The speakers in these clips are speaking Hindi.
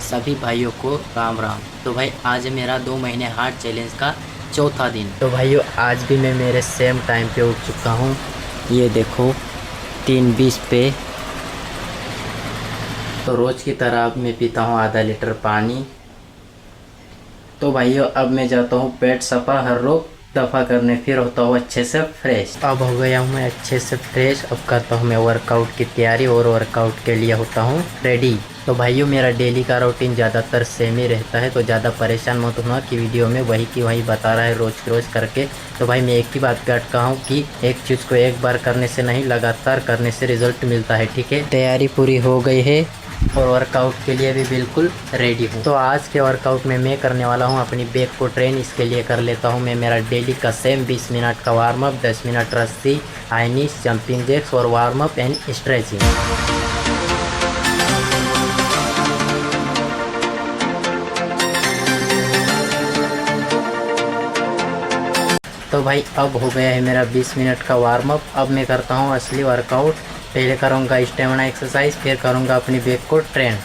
सभी भाइयों को राम राम। तो भाई आज मेरा 2 महीने हार्ड चैलेंज का चौथा दिन। तो भाइयों आज भी मैं मेरे सेम टाइम पे उठ चुका हूँ। ये देखो 3:20 पे। तो रोज़ की तरह अब मैं पीता हूँ आधा लीटर पानी। तो भाइयों अब मैं जाता हूँ पेट सफा हर रोज दफ़ा करने, फिर होता हूँ अच्छे से फ्रेश। अब हो गया हूँ मैं अच्छे से फ्रेश। अब करता हूँ मैं वर्कआउट की तैयारी और वर्कआउट के लिए होता हूँ रेडी। तो भाइयों मेरा डेली का रूटीन ज़्यादातर सेम ही रहता है, तो ज़्यादा परेशान मत होना कि वीडियो में वही की वही बता रहा है रोज़ की रोज़ करके। तो भाई मैं एक ही बात पे अटका हूँ कि एक चीज़ को एक बार करने से नहीं, लगातार करने से रिजल्ट मिलता है। ठीक है, तैयारी पूरी हो गई है और वर्कआउट के लिए भी बिल्कुल रेडी हूँ। तो आज के वर्कआउट में मैं करने वाला हूँ अपनी बैक को ट्रेन। इसके लिए कर लेता हूँ मैं मेरा डेली का सेम 20 मिनट का वार्म अप, 10 मिनट रस्सी, हाई नीज, जंपिंग जैक्स और वार्म अप एंड स्ट्रेचिंग। तो भाई अब हो गया है मेरा 20 मिनट का वार्म अप। अब मैं करता हूँ असली वर्कआउट। पहले करूँगा स्टेमिना एक्सरसाइज, फिर करूँगा अपनी बैक को ट्रेन।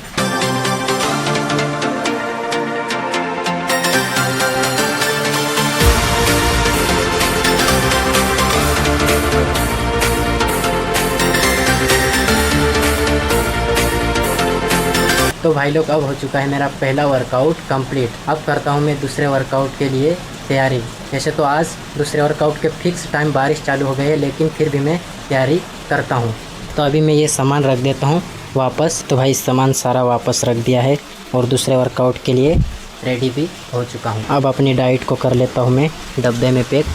तो भाई लोग अब हो चुका है मेरा पहला वर्कआउट कंप्लीट। अब करता हूँ मैं दूसरे वर्कआउट के लिए तैयारी। वैसे तो आज दूसरे वर्कआउट के फिक्स टाइम बारिश चालू हो गई है, लेकिन फिर भी मैं तैयारी करता हूँ। तो अभी मैं ये सामान रख देता हूँ वापस। तो भाई सामान सारा वापस रख दिया है और दूसरे वर्कआउट के लिए रेडी भी हो चुका हूँ। अब अपनी डाइट को कर लेता हूँ मैं डब्बे में पैक।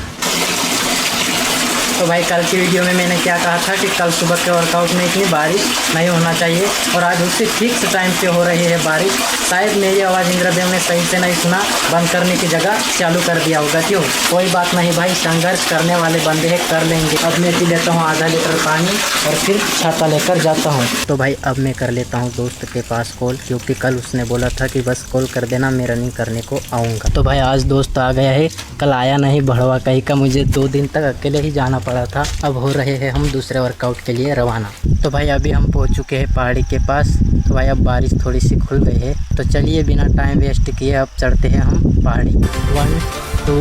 तो भाई कल की वीडियो में मैंने क्या कहा था कि कल सुबह के वर्कआउट में इतनी बारिश नहीं होना चाहिए, और आज उसी फिक्स टाइम पे हो रही है बारिश। शायद मेरी आवाज़ इंद्रदेव ने सही से नहीं सुना, बंद करने की जगह चालू कर दिया होगा। क्यों, कोई बात नहीं भाई, संघर्ष करने वाले बंदे हैं, कर लेंगे। अब मैं पी लेता हूँ आधा लीटर पानी और फिर छाता लेकर जाता हूँ। तो भाई अब मैं कर लेता हूँ दोस्त के पास कॉल, क्योंकि कल उसने बोला था कि बस कॉल कर देना, मैं रनिंग करने को आऊँगा। तो भाई आज दोस्त आ गया है, कल आया नहीं भड़वा कहीं का, मुझे 2 दिन तक अकेले ही जाना पड़ा था। अब हो रहे हैं हम दूसरे वर्कआउट के लिए रवाना। तो भाई अभी हम पहुंच चुके हैं पहाड़ी के पास। तो भाई अब बारिश थोड़ी सी खुल गई है, तो चलिए बिना टाइम वेस्ट किए अब चढ़ते हैं हम पहाड़ी। 1 2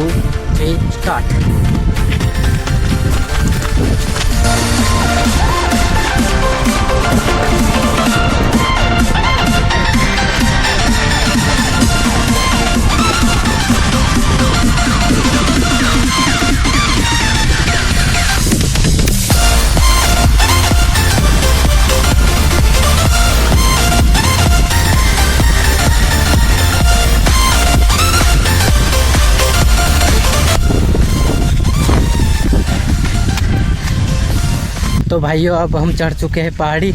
3 स्टार्ट। तो भाइयों अब हम चढ़ चुके हैं पहाड़ी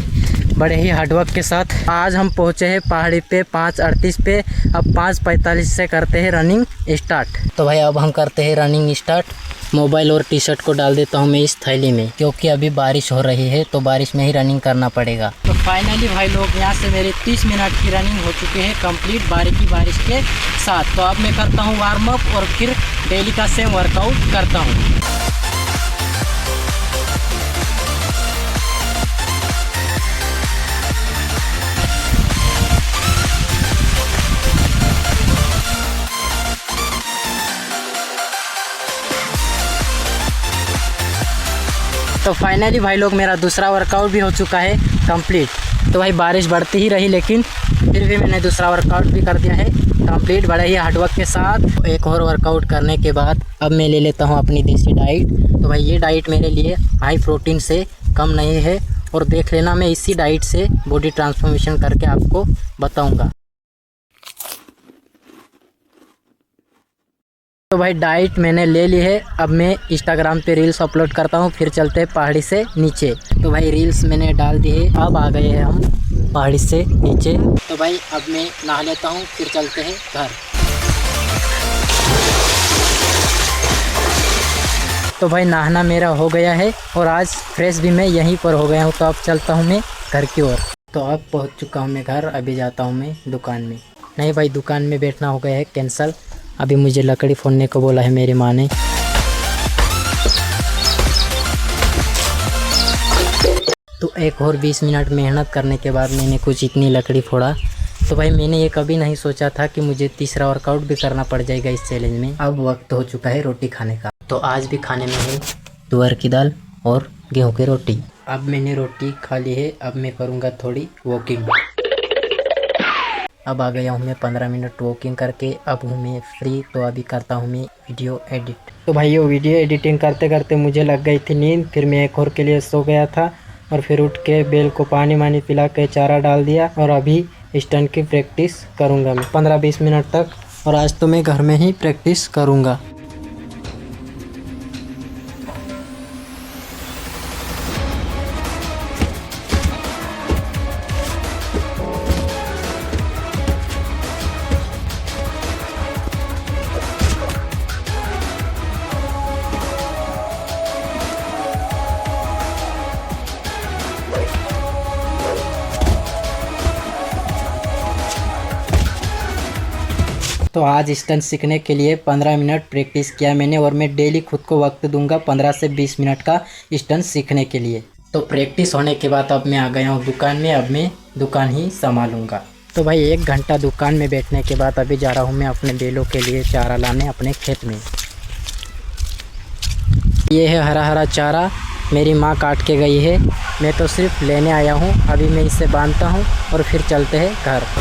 बड़े ही हार्डवर्क के साथ। आज हम पहुंचे हैं पहाड़ी पे 5:38 पे। अब 5:45 से करते हैं रनिंग स्टार्ट। तो भाई अब हम करते हैं रनिंग स्टार्ट। मोबाइल और टी शर्ट को डाल देता हूं मैं इस थैली में, क्योंकि अभी बारिश हो रही है, तो बारिश में ही रनिंग करना पड़ेगा। तो फाइनली भाई लोग यहाँ से मेरे 30 मिनट की रनिंग हो चुके हैं कंप्लीट बारिश के साथ। तो अब मैं करता हूँ वार्म अप और फिर डेली का सेम वर्कआउट करता हूँ। तो फाइनली भाई लोग मेरा दूसरा वर्कआउट भी हो चुका है कंप्लीट। तो भाई बारिश बढ़ती ही रही, लेकिन फिर भी मैंने दूसरा वर्कआउट भी कर दिया है कंप्लीट बड़े ही हार्डवर्क के साथ। एक और वर्कआउट करने के बाद अब मैं ले लेता हूँ अपनी देसी डाइट। तो भाई ये डाइट मेरे लिए हाई प्रोटीन से कम नहीं है, और देख लेना मैं इसी डाइट से बॉडी ट्रांसफॉर्मेशन करके आपको बताऊँगा। तो भाई डाइट मैंने ले ली है। अब मैं इंस्टाग्राम पे रील्स अपलोड करता हूँ, फिर चलते हैं पहाड़ी से नीचे। तो भाई रील्स मैंने डाल दी है। अब आ गए हैं हम पहाड़ी से नीचे। तो भाई अब मैं नहा लेता हूँ, फिर चलते हैं घर। तो भाई नहाना मेरा हो गया है और आज फ्रेश भी मैं यहीं पर हो गया हूँ। तो अब चलता हूँ मैं घर की ओर। तो अब पहुँच चुका हूँ मैं घर। अभी जाता हूँ मैं दुकान में। नहीं भाई दुकान में बैठना हो गया है कैंसल। अभी मुझे लकड़ी फोड़ने को बोला है मेरी माँ ने। तो एक और 20 मिनट मेहनत करने के बाद मैंने कुछ इतनी लकड़ी फोड़ा। तो भाई मैंने ये कभी नहीं सोचा था कि मुझे तीसरा वर्कआउट भी करना पड़ जाएगा इस चैलेंज में। अब वक्त हो चुका है रोटी खाने का। तो आज भी खाने में है तुअर की दाल और गेहूं की रोटी। अब मैंने रोटी खा ली है, अब मैं करूँगा थोड़ी वॉकिंग। अब आ गया हूँ मैं 15 मिनट वॉकिंग करके, अब हूँ मैं फ्री। तो अभी करता हूँ मैं वीडियो एडिट। तो भाई ये वीडियो एडिटिंग करते करते मुझे लग गई थी नींद, फिर मैं एक और के लिए सो गया था और फिर उठ के बेल को पानी वानी पिला के चारा डाल दिया और अभी स्टंट की प्रैक्टिस करूँगा मैं 15-20 मिनट तक। और आज तो मैं घर में ही प्रैक्टिस करूँगा। तो आज स्टंट सीखने के लिए 15 मिनट प्रैक्टिस किया मैंने और मैं डेली खुद को वक्त दूंगा 15 से 20 मिनट का स्टंट सीखने के लिए। तो प्रैक्टिस होने के बाद अब मैं आ गया हूँ दुकान में, अब मैं दुकान ही संभालूंगा। तो भाई 1 घंटा दुकान में बैठने के बाद अभी जा रहा हूँ मैं अपने बैलों के लिए चारा लाने अपने खेत में। ये है हरा हरा चारा, मेरी माँ काट के गई है, मैं तो सिर्फ लेने आया हूँ। अभी मैं इसे बांधता हूँ और फिर चलते हैं घर।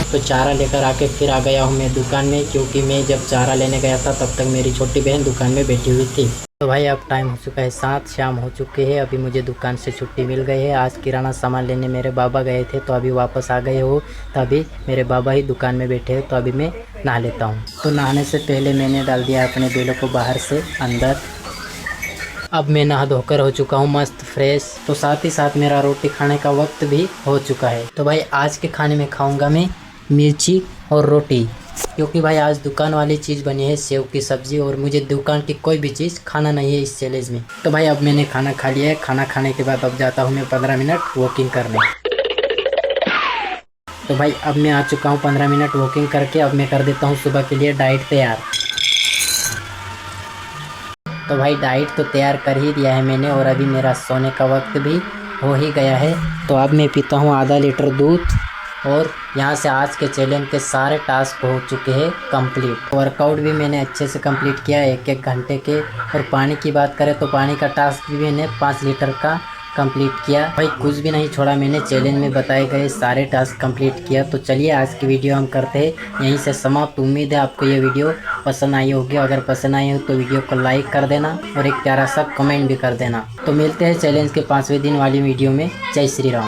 तो चारा लेकर आके फिर आ गया हूँ मैं दुकान में, क्योंकि मैं जब चारा लेने गया था तब तक मेरी छोटी बहन दुकान में बैठी हुई थी। तो भाई अब टाइम हो चुका है 7, शाम हो चुकी है। अभी मुझे दुकान से छुट्टी मिल गई है। आज किराना सामान लेने मेरे बाबा गए थे, तो अभी वापस आ गए हो, तो अभी मेरे बाबा ही दुकान में बैठे हैं। तो अभी मैं नहा लेता हूँ। तो नहाने से पहले मैंने डाल दिया अपने बैलों को बाहर से अंदर। अब मैं नहा धोकर हो चुका हूँ मस्त फ्रेश। तो साथ ही साथ मेरा रोटी खाने का वक्त भी हो चुका है। तो भाई आज के खाने में खाऊंगा मैं मिर्ची और रोटी, क्योंकि भाई आज दुकान वाली चीज़ बनी है सेव की सब्ज़ी, और मुझे दुकान की कोई भी चीज़ खाना नहीं है इस चैलेंज में। तो भाई अब मैंने खाना खा लिया है। खाना खाने के बाद अब जाता हूँ मैं 15 मिनट वॉकिंग करने। तो भाई अब मैं आ चुका हूँ 15 मिनट वॉकिंग करके। अब मैं कर देता हूँ सुबह के लिए डाइट तैयार। तो भाई डाइट तो तैयार कर ही दिया है मैंने, और अभी मेरा सोने का वक्त भी हो ही गया है। तो अब मैं पीता हूँ आधा लीटर दूध, और यहाँ से आज के चैलेंज के सारे टास्क हो चुके हैं कंप्लीट। वर्कआउट भी मैंने अच्छे से कंप्लीट किया 1-1 घंटे के। और पानी की बात करें तो पानी का टास्क भी मैंने 5 लीटर का कंप्लीट किया। भाई कुछ भी नहीं छोड़ा मैंने, चैलेंज में बताए गए सारे टास्क कंप्लीट किया। तो चलिए आज की वीडियो हम करते हैं यहीं से समाप्त। उम्मीद है आपको ये वीडियो पसंद आई होगी। अगर पसंद आई हो तो वीडियो को लाइक कर देना और एक प्यारा सा कमेंट भी कर देना। तो मिलते हैं चैलेंज के 5वें दिन वाली वीडियो में। जय श्री राम।